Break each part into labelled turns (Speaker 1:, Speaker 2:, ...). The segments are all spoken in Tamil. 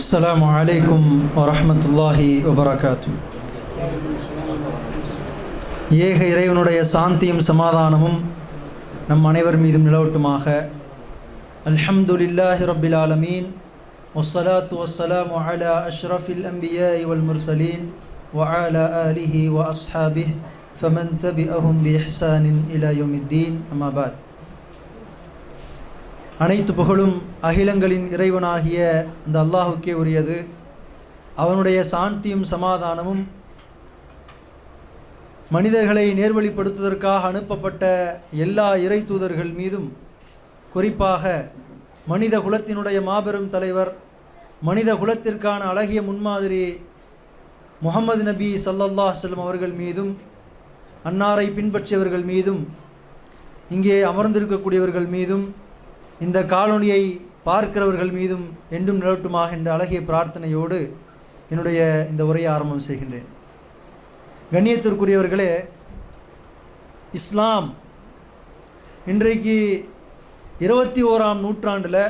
Speaker 1: அஸ்ஸலாமு அலைக்கும் வரஹ்மத்துல்லாஹி வபரகாத்து. ஏக இறைவனுடைய சாந்தியும் சமாதானமும் நம் அனைவர் மீதும் நிலவட்டுமாக. அல்ஹம்துலில்லாஹி ரப்பில் ஆலமீன், வஸ்ஸலாத்து வஸ்ஸலாமு அலா அஷ்ரஃபில் அன்பியாஇ வல் முர்சலீன் வ அலா ஆலிஹி வ அஸ்ஹாபிஹி ஃபமன் தபிஅஹும் பி இஹ்சானின் இலா யௌமித்தீன். அம்மா பாத். அனைத்து புகழும் அகிலங்களின் இறைவனாகிய அந்த அல்லாஹுக்கே உரியது. அவனுடைய சாந்தியும் சமாதானமும் மனிதர்களை நேர்வழிப்படுத்துவதற்காக அனுப்பப்பட்ட எல்லா இறை தூதர்கள் மீதும், குறிப்பாக மனித குலத்தினுடைய மாபெரும் தலைவர், மனித குலத்திற்கான அழகிய முன்மாதிரி முஹம்மது நபி ஸல்லல்லாஹு அலைஹி வஸல்லம் அவர்கள் மீதும், அன்னாரை பின்பற்றியவர்கள் மீதும், இங்கே அமர்ந்திருக்கக்கூடியவர்கள் மீதும், இந்த காலொனியை பார்க்கிறவர்கள் மீதும் என்றும் நிலவட்டுமாக என்ற அழகிய பிரார்த்தனையோடு என்னுடைய இந்த உரையை ஆரம்பம் செய்கின்றேன். கண்ணியத்திற்குரியவர்களே, இஸ்லாம் இன்றைக்கு 21ஆம் நூற்றாண்டில்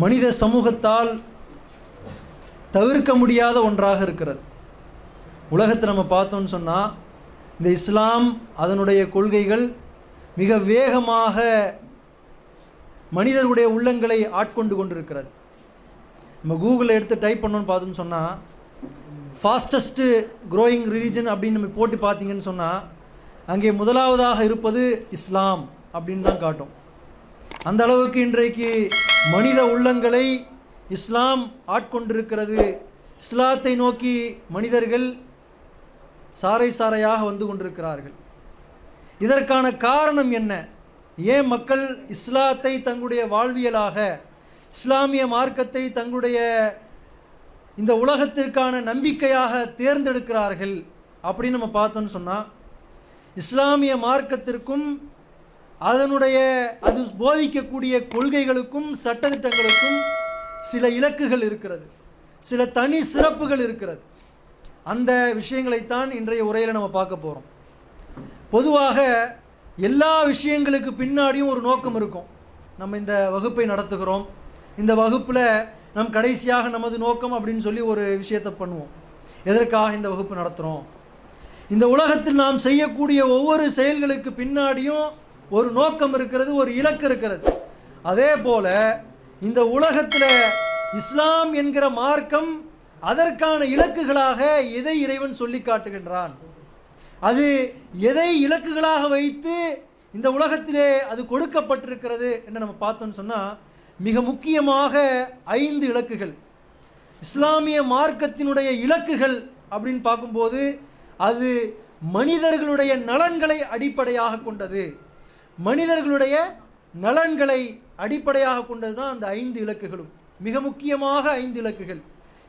Speaker 1: மனித சமூகத்தால் தவிர்க்க முடியாத ஒன்றாக இருக்கிறது. உலகத்தை நம்ம பார்த்தோன்னு சொன்னால், இந்த இஸ்லாம் அதனுடைய கொள்கைகள் மிக வேகமாக மனிதர்களுடைய உள்ளங்களை ஆட்கொண்டு கொண்டிருக்கிறது. நம்ம கூகுளில் எடுத்து டைப் பண்ணோன்னு பார்த்தோன்னு சொன்னால், ஃபாஸ்டஸ்ட்டு க்ரோயிங் ரிலீஜன் அப்படின்னு நம்ம போட்டு பார்த்தீங்கன்னு சொன்னால், அங்கே முதலாவதாக இருப்பது இஸ்லாம் அப்படின்னு தான் காட்டும். அந்த அளவுக்கு இன்றைக்கு மனித உள்ளங்களை இஸ்லாம் ஆட்கொண்டிருக்கிறது. இஸ்லாத்தை நோக்கி மனிதர்கள் சாறை சாறையாக வந்து கொண்டிருக்கிறார்கள். இதற்கான காரணம் என்ன? ஏன் மக்கள் இஸ்லாத்தை தங்களுடைய வாழ்வியலாக, இஸ்லாமிய மார்க்கத்தை தங்களுடைய இந்த உலகத்திற்கான நம்பிக்கையாக தேர்ந்தெடுக்கிறார்கள் அப்படின்னு நம்ம பார்த்தோன்னு சொன்னால், இஸ்லாமிய மார்க்கத்திற்கும் அது போதிக்கக்கூடிய கொள்கைகளுக்கும் சட்டத்திட்டங்களுக்கும் சில இலக்குகள் இருக்கிறது, சில தனி சிறப்புகள் இருக்கிறது. அந்த விஷயங்களைத்தான் இன்றைய உரையில் நம்ம பார்க்க போகிறோம். பொதுவாக எல்லா விஷயங்களுக்கு பின்னாடியும் ஒரு நோக்கம் இருக்கும். நம்ம இந்த வகுப்பை நடத்துகிறோம், இந்த வகுப்பில் நம் கடைசியாக நமது நோக்கம் அப்படின்னு சொல்லி ஒரு விஷயத்தை பண்ணுவோம். எதற்காக இந்த வகுப்பு நடத்துகிறோம்? இந்த உலகத்தில் நாம் செய்யக்கூடிய ஒவ்வொரு செயல்களுக்கு பின்னாடியும் ஒரு நோக்கம் இருக்கிறது, ஒரு இலக்கு இருக்கிறது. அதே போல் இந்த உலகத்தில் இஸ்லாம் என்கிற மார்க்கம் அதற்கான இலக்குகளாக எதை இறைவன் சொல்லி காட்டுகின்றான், அது எதை இலக்குகளாக வைத்து இந்த உலகத்திலே அது கொடுக்கப்பட்டிருக்கிறது என்று நம்ம பார்த்தோன்னு சொன்னால், மிக முக்கியமாக 5 இலக்குகள். இஸ்லாமிய மார்க்கத்தினுடைய இலக்குகள் அப்படின்னு பார்க்கும்போது, அது மனிதர்களுடைய நலன்களை அடிப்படையாக கொண்டது. மனிதர்களுடைய நலன்களை அடிப்படையாக கொண்டது தான் அந்த 5 இலக்குகளும். மிக முக்கியமாக 5 இலக்குகள்.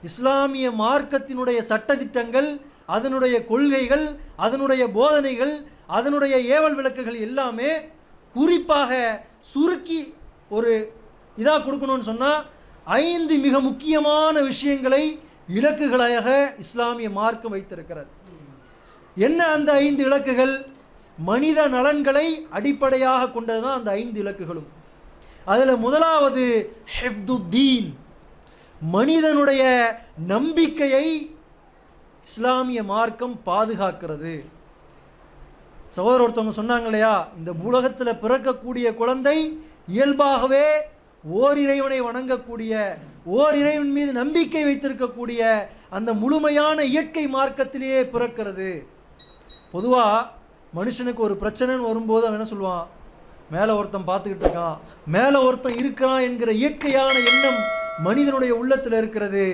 Speaker 1: இஸ்லாமிய மார்க்கத்தினுடைய சட்டதிட்டங்கள், அதனுடைய கொள்கைகள், அதனுடைய போதனைகள், அதனுடைய ஏவல் விளக்குகள் எல்லாமே குறிப்பாக சுருக்கி ஒரு இதாக கொடுக்கணும்னு சொன்னால், 5 மிக முக்கியமான விஷயங்களை இலக்குகளாக இஸ்லாமிய மார்க்கம் வைத்திருக்கிறது. என்ன அந்த 5 இலக்குகள்? மனித நலன்களை அடிப்படையாக கொண்டது தான் அந்த 5 இலக்குகளும். அதில் முதலாவது ஹிஃப்துத்தீன், மனிதனுடைய நம்பிக்கையை இஸ்லாமிய மார்க்கம் பாதுகாக்கிறது. சகோதரர் ஒருத்தவங்க சொன்னாங்க இல்லையா, இந்த உலகத்தில் பிறக்கக்கூடிய குழந்தை இயல்பாகவே ஓர் இறைவனை வணங்கக்கூடிய, ஓர் இறைவன் மீது நம்பிக்கை வைத்திருக்கக்கூடிய அந்த முழுமையான இயற்கை மார்க்கத்திலேயே பிறக்கிறது. பொதுவாக மனுஷனுக்கு ஒரு பிரச்சனைன்னு வரும்போது அவன் என்ன சொல்லுவான்? மேலே ஒருத்தன் பார்த்துக்கிட்டு இருக்கான், மேலே ஒருத்தன் இருக்கிறான் என்கிற இயற்கையான எண்ணம் மனிதனுடைய உள்ளத்தில் இருக்கிறது.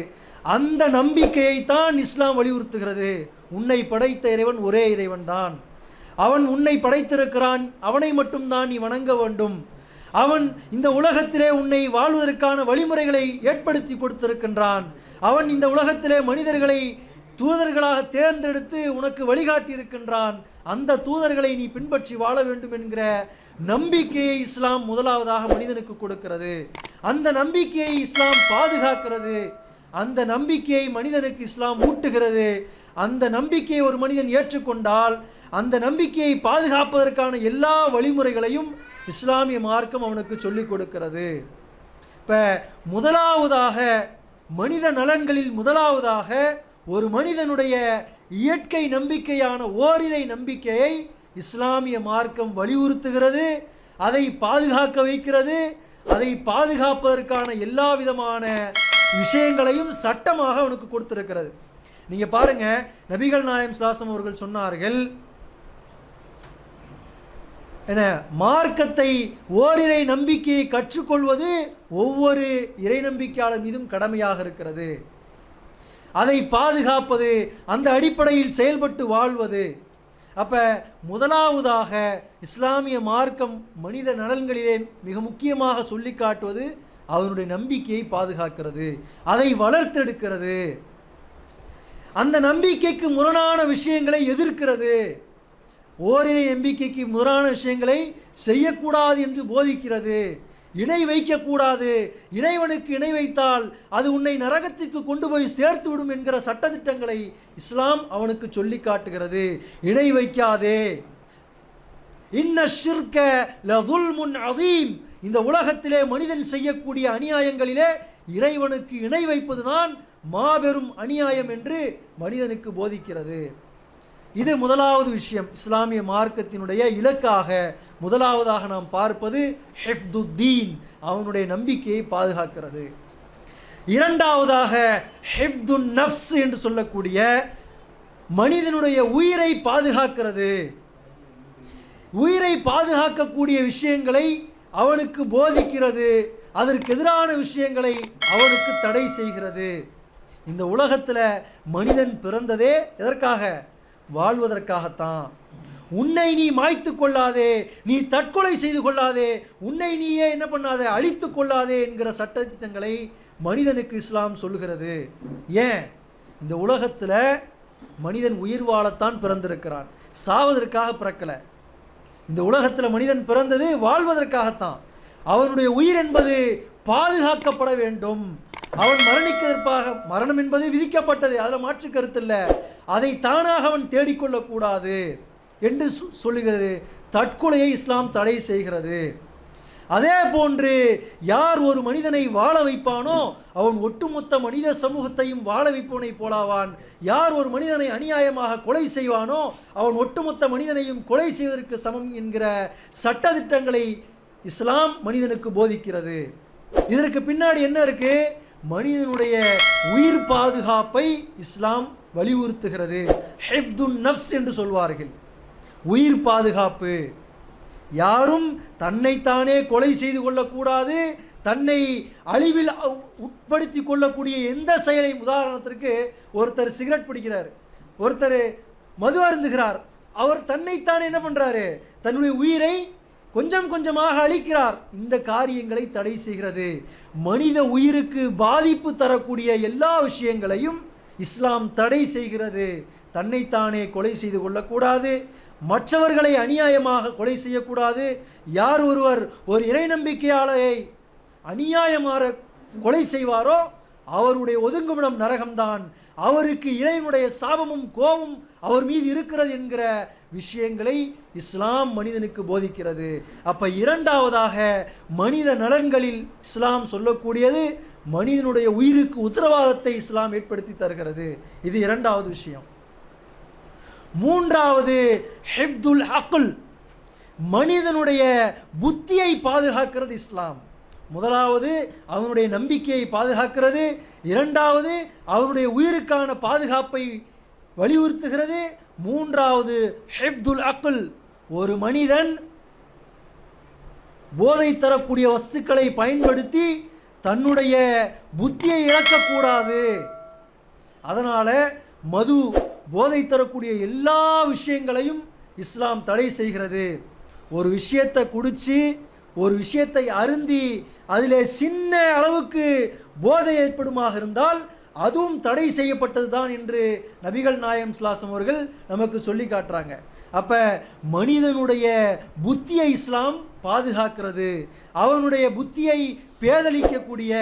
Speaker 1: அந்த நம்பிக்கையை தான் இஸ்லாம் வலியுறுத்துகிறது. உன்னை படைத்த இறைவன் ஒரே இறைவன் தான், அவன் உன்னை படைத்திருக்கிறான், அவனை மட்டும்தான் நீ வணங்க வேண்டும். அவன் இந்த உலகத்திலே உன்னை வாழ்வதற்கான வழிமுறைகளை ஏற்படுத்தி கொடுத்திருக்கின்றான். அவன் இந்த உலகத்திலே மனிதர்களை தூதர்களாக தேர்ந்தெடுத்து உனக்கு வழிகாட்டி இருக்கின்றான். அந்த தூதர்களை நீ பின்பற்றி வாழ வேண்டும் என்கிற நம்பிக்கையை இஸ்லாம் முதலாவதாக மனிதனுக்கு கொடுக்கிறது. அந்த நம்பிக்கையை இஸ்லாம் பாதுகாக்கிறது. அந்த நம்பிக்கையை மனிதனுக்கு இஸ்லாம் ஊட்டுகிறது. அந்த நம்பிக்கையை ஒரு மனிதன் ஏற்றுக்கொண்டால் அந்த நம்பிக்கையை பாதுகாப்பதற்கான எல்லா வழிமுறைகளையும் இஸ்லாமிய மார்க்கம் அவனுக்கு சொல்லிக் கொடுக்கிறது. இப்போ முதலாவதாக மனித நலன்களில் முதலாவதாக ஒரு மனிதனுடைய இயற்கை நம்பிக்கையான ஓரிரை நம்பிக்கையை இஸ்லாமிய மார்க்கம் வலியுறுத்துகிறது. அதை பாதுகாக்க வைக்கிறது. அதை பாதுகாப்பதற்கான எல்லா விதமான விஷயங்களையும் சட்டமாக அவனுக்கு கொடுத்திருக்கிறது. நீங்கள் பாருங்க, நபிகள் நாயகம் ஸல்லல்லாஹு அலைஹி வஸல்லம் அவர்கள் சொன்னார்கள், என மார்க்கத்தை ஓரிரை நம்பிக்கையை கற்றுக்கொள்வது ஒவ்வொரு இறை நம்பிக்கையாளர் மீதும் கடமையாக இருக்கிறது. அதை பாதுகாப்பது, அந்த அடிப்படையில் செயல்பட்டு வாழ்வது. அப்போ முதலாவதாக இஸ்லாமிய மார்க்கம் மனித நலன்களிலே மிக முக்கியமாக சொல்லி காட்டுவது அவனுடைய நம்பிக்கையை பாதுகாக்கிறது, அதை வளர்த்தெடுக்கிறது, அந்த நம்பிக்கைக்கு முரணான விஷயங்களை எதிர்க்கிறது, ஓரிரை நம்பிக்கைக்கு முரணான விஷயங்களை செய்யக்கூடாது என்று போதிக்கிறது, இணை வைக்கக்கூடாது, இறைவனுக்கு இணை வைத்தால் அது உன்னை நரகத்திற்கு கொண்டு போய் சேர்த்து விடும் என்கிற சட்டதிட்டங்களை இஸ்லாம் அவனுக்கு சொல்லி காட்டுகிறது. இணை வைக்காதே, இன்ன ஷிர்க லதுல்முன் அதீம், இந்த உலகத்திலே மனிதன் செய்யக்கூடிய அநியாயங்களிலே இறைவனுக்கு இணை வைப்பதுதான் மாபெரும் அநியாயம் என்று மனிதனுக்கு போதிக்கிறது. இது முதலாவது விஷயம். இஸ்லாமிய மார்க்கத்தினுடைய இலக்காக முதலாவதாக நாம் பார்ப்பது ஹிஃப்துத்தீன், அவனுடைய நம்பிக்கையை பாதுகாக்கிறது. இரண்டாவதாக ஹிஃப்துன் நஃப்ஸ் என்று சொல்லக்கூடிய மனிதனுடைய உயிரை பாதுகாக்கிறது. உயிரை பாதுகாக்கக்கூடிய விஷயங்களை அவனுக்கு போதிக்கிறது, அதற்கு எதிரான விஷயங்களை அவனுக்கு தடை செய்கிறது. இந்த உலகத்தில் மனிதன் பிறந்ததே எதற்காக? வாழ்வதற்காகத்தான். உன்னை நீ மாய்த்து கொள்ளாதே, நீ தற்கொலை செய்து கொள்ளாதே, உன்னை நீயே என்ன பண்ணாதே, அழித்து கொள்ளாதே என்கிற சட்டத்திட்டங்களை மனிதனுக்கு இஸ்லாம் சொல்லுகிறது. ஏன்? இந்த உலகத்தில் மனிதன் உயிர் வாழத்தான் பிறந்திருக்கிறான், சாவதற்காக பிறக்கலை. இந்த உலகத்தில் மனிதன் பிறந்தது வாழ்வதற்காகத்தான். அவனுடைய உயிர் என்பது பாதுகாக்கப்பட வேண்டும். அவன் மரணிக்கிறதற்காக, மரணம் என்பது விதிக்கப்பட்டது, அதில் மாற்று கருத்து இல்லை. அதை தானாக அவன் தேடிக்கொள்ளக்கூடாது என்று சொல்லுகிறது. தற்கொலையை இஸ்லாம் தடை செய்கிறது. அதே போன்று யார் ஒரு மனிதனை வாழ வைப்பானோ அவன் ஒட்டுமொத்த மனித சமூகத்தையும் வாழ வைப்பவனை போலாவான். யார் ஒரு மனிதனை அநியாயமாக கொலை செய்வானோ அவன் ஒட்டுமொத்த மனிதனையும் கொலை செய்வதற்கு சமம் என்கிற சட்டதிட்டங்களை இஸ்லாம் மனிதனுக்கு போதிக்கிறது. இதற்கு பின்னாடி என்ன இருக்கு? மனிதனுடைய உயிர் பாதுகாப்பை இஸ்லாம் வலியுறுத்துகிறது. ஹிஃப்துன் நஃப்ஸ் என்று சொல்வார்கள், உயிர் பாதுகாப்பு. யாரும் தன்னைத்தானே கொலை செய்து கொள்ளக்கூடாது, தன்னை அழிவில் உட்படுத்தி கொள்ளக்கூடிய எந்த செயலை, உதாரணத்திற்கு ஒருத்தர் சிகரெட் பிடிக்கிறார், ஒருத்தர் மது அருந்துகிறார், அவர் தன்னைத்தானே என்ன பண்ணுறாரு? தன்னுடைய உயிரை கொஞ்சம் கொஞ்சமாக அழிக்கிறார். இந்த காரியங்களை தடை செய்கிறது. மனித உயிருக்கு பாதிப்பு தரக்கூடிய எல்லா விஷயங்களையும் இஸ்லாம் தடை செய்கிறது. தன்னைத்தானே கொலை செய்து கொள்ளக்கூடாது, மற்றவர்களை அநியாயமாக கொலை செய்யக்கூடாது. யார் ஒருவர் ஒரு இறை நம்பிக்கையாளரை அநியாயமாக கொலை செய்வாரோ அவருடைய ஒதுங்குமிடம் நரகம்தான், அவருக்கு இறைவனுடைய சாபமும் கோபமும் அவர் மீது இருக்கிறது என்கிற விஷயங்களை இஸ்லாம் மனிதனுக்கு போதிக்கிறது. அப்போ இரண்டாவதாக மனித நலன்களில் இஸ்லாம் சொல்லக்கூடியது மனிதனுடைய உயிருக்கு உத்தரவாதத்தை இஸ்லாம் ஏற்படுத்தி தருகிறது. இது இரண்டாவது விஷயம். மூன்றாவது ஹிஃப்துல் அக்ல், மனிதனுடைய புத்தியை பாதுகாக்கிறது இஸ்லாம். முதலாவது அவனுடைய நம்பிக்கையை பாதுகாக்கிறது, இரண்டாவது அவனுடைய உயிருக்கான பாதுகாப்பை வலியுறுத்துகிறது, மூன்றாவது ஹிஃப்துல் அக்ல், ஒரு மனிதன் போதை தரக்கூடிய வஸ்துக்களை பயன்படுத்தி தன்னுடைய புத்தியை இழக்கக்கூடாது. அதனால் மது, போதை தரக்கூடிய எல்லா விஷயங்களையும் இஸ்லாம் தடை செய்கிறது. ஒரு விஷயத்தை குடித்து ஒரு விஷயத்தை அருந்தி அதிலே சின்ன அளவுக்கு போதை ஏற்படுமாக இருந்தால் அதுவும் தடை செய்யப்பட்டது தான் என்று நபிகள் நாயகம் ஸல்லல்லாஹு அவர்கள் நமக்கு சொல்லி காட்டுறாங்க. அப்போ மனிதனுடைய புத்தியை இஸ்லாம் பாதுகாக்கிறது, அவனுடைய புத்தியை பேதலிக்கக்கூடிய,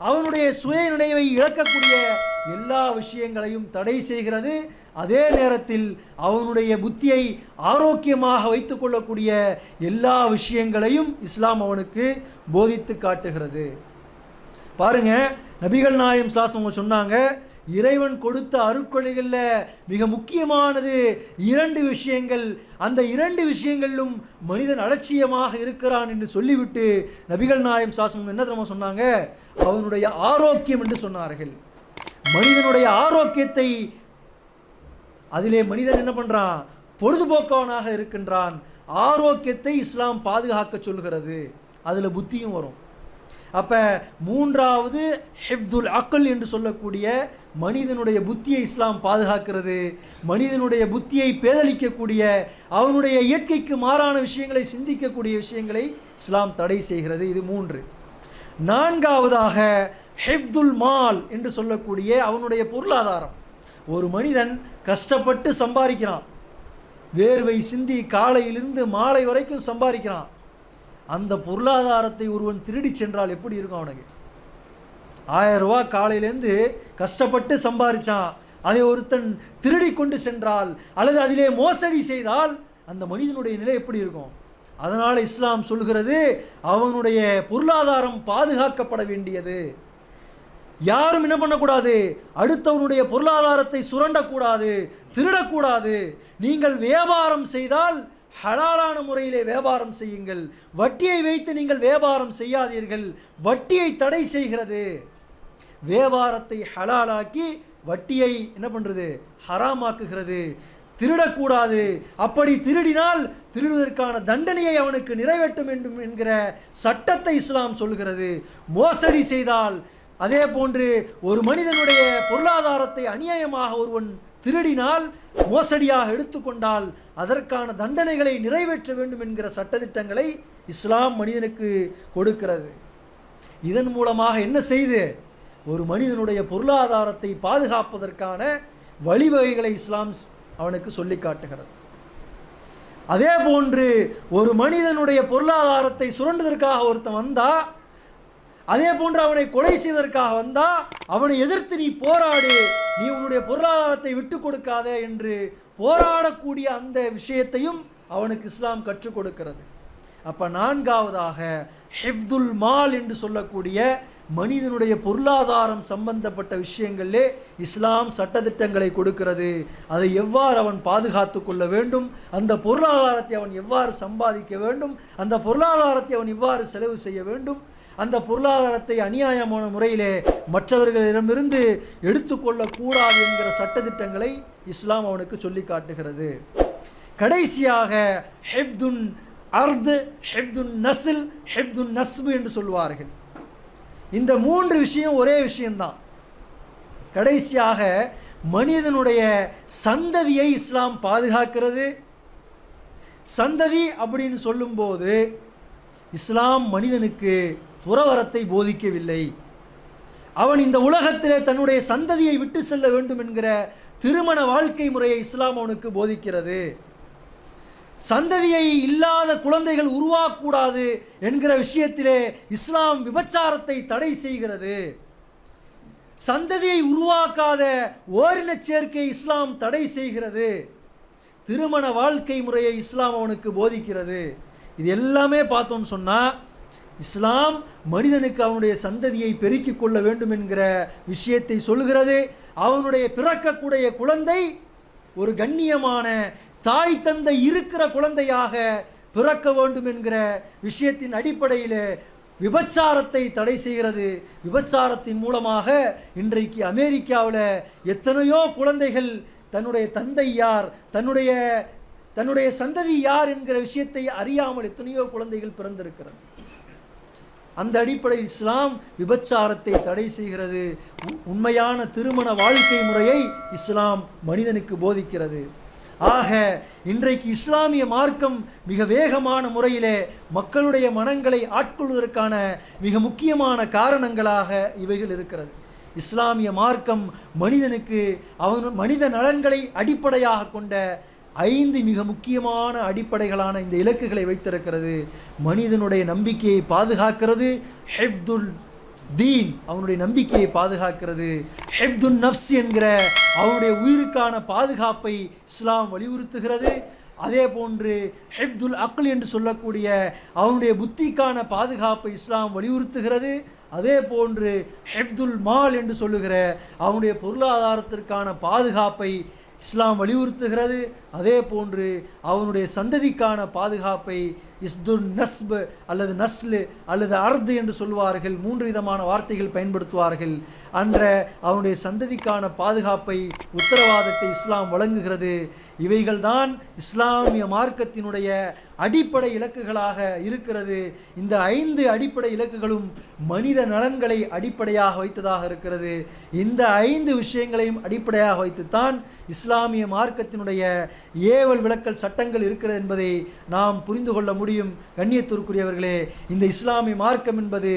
Speaker 1: அவனுடைய சுய நினைவை இழக்கக்கூடிய எல்லா விஷயங்களையும் தடை செய்கிறது. அதே நேரத்தில் அவனுடைய புத்தியை ஆரோக்கியமாக வைத்து கொள்ளக்கூடிய எல்லா விஷயங்களையும் இஸ்லாம் அவனுக்கு போதித்து காட்டுகிறது. பாருங்க, நபிகள் நாயகம் ஸல்லல்லாஹு அலைஹி வஸல்லம் சொன்னாங்க, இறைவன் கொடுத்த அருட்கொடைகளில் மிக முக்கியமானது 2 விஷயங்கள். அந்த 2 விஷயங்களிலும் மனிதன் அலட்சியமாக இருக்கிறான் என்று சொல்லிவிட்டு நபிகள் நாயகம் ஸல்லல்லாஹு அலைஹி வஸல்லம் என்ன தெரியுமா சொன்னாங்க? அவனுடைய ஆரோக்கியம் என்று சொன்னார்கள். மனிதனுடைய ஆரோக்கியத்தை, அதிலே மனிதன் என்ன பண்ணுறான்? பொழுதுபோக்கவனாக இருக்கின்றான். ஆரோக்கியத்தை இஸ்லாம் பாதுகாக்க சொல்கிறது, அதில் புத்தியும் வரும். அப்போ 3வது ஹிஃப்துல் அக்ல் என்று சொல்லக்கூடிய மனிதனுடைய புத்தியை இஸ்லாம் பாதுகாக்கிறது. மனிதனுடைய புத்தியை பேதலிக்கக்கூடிய, அவனுடைய இயற்கைக்கு மாறான விஷயங்களை சிந்திக்கக்கூடிய விஷயங்களை இஸ்லாம் தடை செய்கிறது. இது 3. 4வதாக ஹிஃப்துல் மால் என்று சொல்லக்கூடிய அவனுடைய பொருளாதாரம். ஒரு மனிதன் கஷ்டப்பட்டு சம்பாதிக்கிறான், வேர்வை சிந்தி காலையிலிருந்து மாலை வரைக்கும் சம்பாதிக்கிறான். அந்த பொருளாதாரத்தை ஒருவன் திருடி சென்றால் எப்படி இருக்கும்? அவனுக்கு 1000 ரூபா காலையிலேருந்து கஷ்டப்பட்டு சம்பாதிச்சான், அதை ஒருத்தன் திருடி கொண்டு சென்றால் அல்லது அதிலே மோசடி செய்தால் அந்த மனிதனுடைய நிலை எப்படி இருக்கும்? அதனால் இஸ்லாம் சொல்கிறது, அவனுடைய பொருளாதாரம் பாதுகாக்கப்பட வேண்டியது. யாரும் என்ன பண்ணக்கூடாது? அடுத்தவனுடைய பொருளாதாரத்தை சுரண்டக்கூடாது, திருடக்கூடாது. நீங்கள் வியாபாரம் செய்தால் ஹலாலான முறையிலே வியாபாரம் செய்யுங்கள். வட்டியை வைத்து நீங்கள் வியாபாரம் செய்யாதீர்கள். வட்டியை தடை செய்கிறது. வியாபாரத்தை ஹலாலாக்கி வட்டியை என்ன பண்ணுறது? ஹராமாக்குகிறது. திருடக்கூடாது. அப்படி திருடினால் திருடுவதற்கான தண்டனையை அவனுக்கு நிறைவேற்ற வேண்டும் என்கிற சட்டத்தை இஸ்லாம் சொல்கிறது. மோசடி செய்தால், அதே போன்று ஒரு மனிதனுடைய பொருளாதாரத்தை அநியாயமாக ஒருவன் திருடினால், மோசடியாக எடுத்துக்கொண்டால் அதற்கான தண்டனைகளை நிறைவேற்ற வேண்டும் என்கிற சட்டத்திட்டங்களை இஸ்லாம் மனிதனுக்கு கொடுக்கிறது. இதன் மூலமாக என்ன செய்து ஒரு மனிதனுடைய பொருளாதாரத்தை பாதுகாப்பதற்கான வழிவகைகளை இஸ்லாம் அவனுக்கு சொல்லி காட்டுகிறது. அதே போன்று ஒரு மனிதனுடைய பொருளாதாரத்தை சுரண்டுவதற்காக ஒருத்தன் வந்தா, அதே போன்று அவனை கொலை செய்வதற்காக வந்தா, அவனை எதிர்த்து நீ போராடு, நீ உன்னுடைய பொருளாதாரத்தை விட்டு கொடுக்காத என்று போராடக்கூடிய அந்த விஷயத்தையும் அவனுக்கு இஸ்லாம் கற்றுக் கொடுக்கிறது. அப்போ 4வதாக ஹிஃப்துல் மால் என்று சொல்லக்கூடிய மனிதனுடைய பொருளாதாரம் சம்பந்தப்பட்ட விஷயங்களிலே இஸ்லாம் சட்டத்திட்டங்களை கொடுக்கிறது. அதை எவ்வாறு அவன் பாதுகாத்து கொள்ள வேண்டும், அந்த பொருளாதாரத்தை அவன் எவ்வாறு சம்பாதிக்க வேண்டும், அந்த பொருளாதாரத்தை அவன் எவ்வாறு செலவு செய்ய வேண்டும், அந்த பொருளாதாரத்தை அநியாயமான முறையிலே மற்றவர்களிடமிருந்து எடுத்துக்கொள்ளக்கூடாது என்கிற சட்டத்திட்டங்களை இஸ்லாம் அவனுக்கு சொல்லி காட்டுகிறது. கடைசியாக ஹிஃப்துன் அர்த், ஹிஃப்துன் நஸ்ல், ஹிஃப்துன் நஸ்பு என்று சொல்வார்கள். இந்த 3 விஷயம் ஒரே விஷயம்தான். கடைசியாக மனிதனுடைய சந்ததியை இஸ்லாம் பாதுகாக்கிறது. சந்ததி அப்படின்னு சொல்லும்போது இஸ்லாம் மனிதனுக்கு துறவரத்தை போதிக்கவில்லை. அவன் இந்த உலகத்திலே தன்னுடைய சந்ததியை விட்டு செல்ல வேண்டும் என்கிற திருமண வாழ்க்கை முறையை இஸ்லாம் அவனுக்கு போதிக்கிறது. சந்ததியை இல்லாத குழந்தைகள் உருவாகக்கூடாது என்கிற விஷயத்திலே இஸ்லாம் விபச்சாரத்தை தடை செய்கிறது. சந்ததியை உருவாக்காத ஓரின சேர்க்கை இஸ்லாம் தடை செய்கிறது. திருமண வாழ்க்கை முறையை இஸ்லாம் அவனுக்கு போதிக்கிறது. இது எல்லாமே பார்த்தோன்னு சொன்னால் இஸ்லாம் மனிதனுக்கு அவனுடைய சந்ததியை பெருக்கிக் கொள்ள வேண்டும் என்கிற விஷயத்தை சொல்கிறது. அவனுடைய பிறக்கக்கூடிய குழந்தை ஒரு கண்ணியமான தாய் தந்தை இருக்கிற குழந்தையாக பிறக்க வேண்டும் என்கிற விஷயத்தின் அடிப்படையில் விபச்சாரத்தை தடை செய்கிறது. விபச்சாரத்தின் மூலமாக இன்றைக்கு அமெரிக்காவில் எத்தனையோ குழந்தைகள் தன்னுடைய தந்தை யார், தன்னுடைய சந்ததி யார் என்கிற விஷயத்தை அறியாமல் எத்தனையோ குழந்தைகள் பிறந்திருக்கிறது. அந்த அடிப்படையில் இஸ்லாம் விபச்சாரத்தை தடை செய்கிறது. உண்மையான திருமண வாழ்க்கை முறையை இஸ்லாம் மனிதனுக்கு போதிக்கிறது. ஆக இன்றைக்கு இஸ்லாமிய மார்க்கம் மிக வேகமான முறையிலே மக்களுடைய மனங்களை ஆட்கொள்வதற்கான மிக முக்கியமான காரணங்களாக இவைகள் இருக்கிறது. இஸ்லாமிய மார்க்கம் மனிதனுக்கு மனித நலன்களை அடிப்படையாக கொண்ட 5 மிக முக்கியமான அடிப்படைகளான இந்த இலக்குகளை வைத்திருக்கிறது. மனிதனுடைய நம்பிக்கையை பாதுகாக்கிறது, ஹிஃப்துல் தீன் அவனுடைய நம்பிக்கையை பாதுகாக்கிறது, ஹிஃப்துன் நஃப்ஸ் என்கிற அவனுடைய உயிருக்கான பாதுகாப்பை இஸ்லாம் வலியுறுத்துகிறது. அதே போன்று ஹிஃப்துல் அக்ல் என்று சொல்லக்கூடிய அவனுடைய புத்திக்கான பாதுகாப்பை இஸ்லாம் வலியுறுத்துகிறது. அதே போன்று ஹிஃப்துல் மால் என்று சொல்லுகிற அவனுடைய பொருளாதாரத்திற்கான பாதுகாப்பை இஸ்லாம் வலியுறுத்துகிறது. அதே போன்று அவனுடைய சந்ததிக்கான பாதுகாப்பை இஸ்துன் நஸ்ப் அல்லது நஸ்லு அல்லது அர்து என்று சொல்வார்கள். 3 விதமான வார்த்தைகள் பயன்படுத்துவார்கள். அன்ற அவனுடைய சந்ததிக்கான பாதுகாப்பை உத்தரவாதத்தை இஸ்லாம் வழங்குகிறது. இவைகள்தான் இஸ்லாமிய மார்க்கத்தினுடைய அடிப்படை இலக்குகளாக இருக்கிறது. இந்த 5 அடிப்படை இலக்குகளும் மனித நலன்களை அடிப்படையாக வைத்ததாக இருக்கிறது. இந்த 5 விஷயங்களையும் அடிப்படையாக வைத்துத்தான் இஸ்லாமிய மார்க்கத்தினுடைய ஏவல் விளக்கல் சட்டங்கள் இருக்கிறது என்பதை நாம் புரிந்து கொள்ள முடியும். கண்ணியத்திற்குரியவர்களே, இந்த இஸ்லாமிய மார்க்கம் என்பது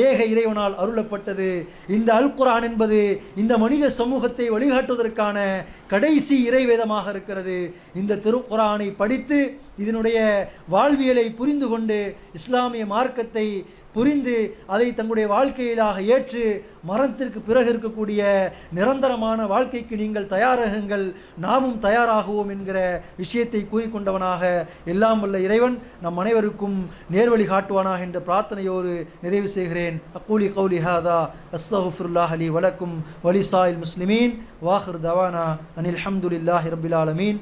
Speaker 1: ஏக இறைவனால் அருளப்பட்டது. இந்த அல் குர்ஆன் என்பது இந்த மனித சமூகத்தை வழிகாட்டுவதற்கான கடைசி இறைவேதமாக இருக்கிறது. இந்த திருக்குர்ஆனை படித்து இதனுடைய வாழ்வியலை புரிந்து கொண்டு இஸ்லாமிய மார்க்கத்தை புரிந்து அதை தங்களுடைய வாழ்க்கையிலாக ஏற்று மரணத்திற்கு பிறகு இருக்கக்கூடிய நிரந்தரமான வாழ்க்கைக்கு நீங்கள் தயாராகுங்கள், நாமும் தயாராகுவோம் என்கிற விஷயத்தை கூறிக்கொண்டவனாக எல்லாம் வல்ல இறைவன் நம் அனைவருக்கும் நேர்வழி காட்டுவானாக என்ற பிரார்த்தனையோடு நிறைவு செய்கிறேன். அக்கூலி கௌலி ஹாதா அஸ்தகுஃபிருல்லாஹ் லி வலக்கும் வலிசாயில் முஸ்லிமீன் வாஹிர் தவானா அனில் ஹம்துலில்லாஹி ரப்பில் ஆலமீன்.